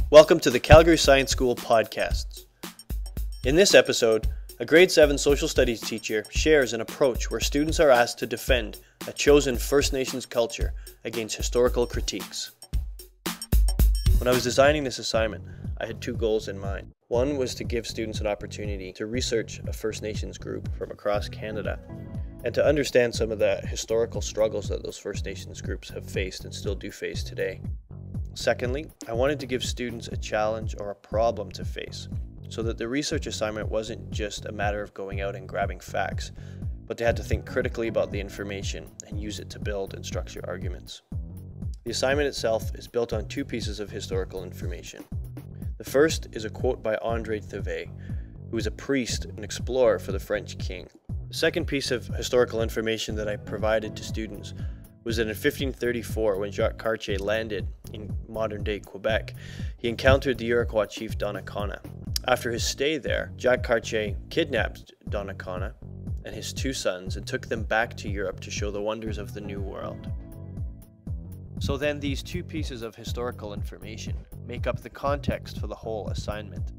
Welcome to the Calgary Science School podcasts. In this episode, a grade 7 social studies teacher shares an approach where students are asked to defend a chosen First Nations culture against historical critiques. When I was designing this assignment, I had two goals in mind. One was to give students an opportunity to research a First Nations group from across Canada and to understand some of the historical struggles that those First Nations groups have faced and still do face today. Secondly, I wanted to give students a challenge or a problem to face so that the research assignment wasn't just a matter of going out and grabbing facts, but they had to think critically about the information and use it to build and structure arguments. The assignment itself is built on two pieces of historical information. The first is a quote by André Thevet, who was a priest and explorer for the French king. The second piece of historical information that I provided to students was that in 1534, when Jacques Cartier landed in modern-day Quebec, he encountered the Iroquois chief Donnacona. After his stay there, Jacques Cartier kidnapped Donnacona and his two sons and took them back to Europe to show the wonders of the New World. So then these two pieces of historical information make up the context for the whole assignment.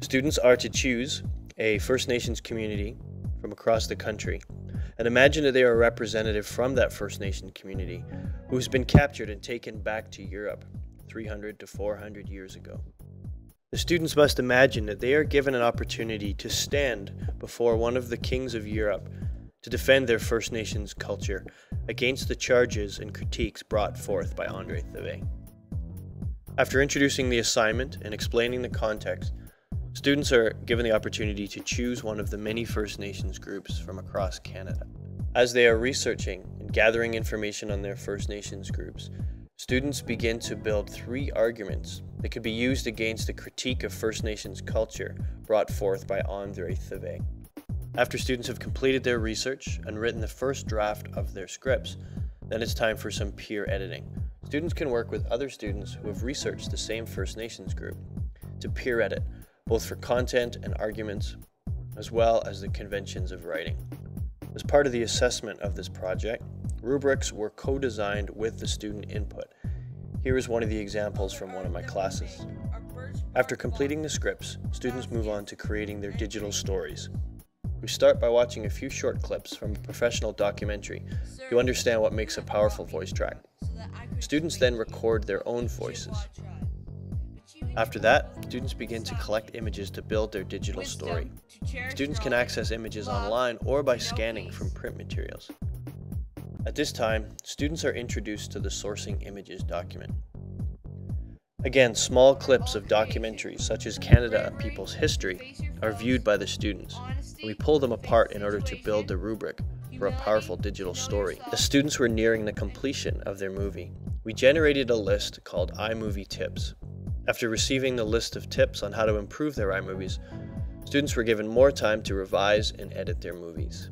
Students are to choose a First Nations community from across the country and imagine that they are a representative from that First Nation community who's been captured and taken back to Europe 300 to 400 years ago. The students must imagine that they are given an opportunity to stand before one of the kings of Europe to defend their First Nations culture against the charges and critiques brought forth by André Thevet. After introducing the assignment and explaining the context, students are given the opportunity to choose one of the many First Nations groups from across Canada. As they are researching and gathering information on their First Nations groups, students begin to build three arguments that could be used against the critique of First Nations culture brought forth by André Thevet. After students have completed their research and written the first draft of their scripts, then it's time for some peer editing. Students can work with other students who have researched the same First Nations group to peer edit, both for content and arguments, as well as the conventions of writing. As part of the assessment of this project, rubrics were co-designed with the student input. Here is one of the examples from one of my classes. After completing the scripts, students move on to creating their digital stories. We start by watching a few short clips from a professional documentary to understand what makes a powerful voice track. Students then record their own voices. After that, students begin to collect images to build their digital story. Students can access images online or by scanning from print materials. At this time, students are introduced to the Sourcing Images document. Again, small clips of documentaries such as Canada, a People's History are viewed by the students, and we pull them apart in order to build the rubric for a powerful digital story. As students were nearing the completion of their movie, we generated a list called iMovie Tips. After receiving the list of tips on how to improve their iMovies, students were given more time to revise and edit their movies.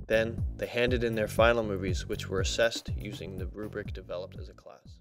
Then, they handed in their final movies, which were assessed using the rubric developed as a class.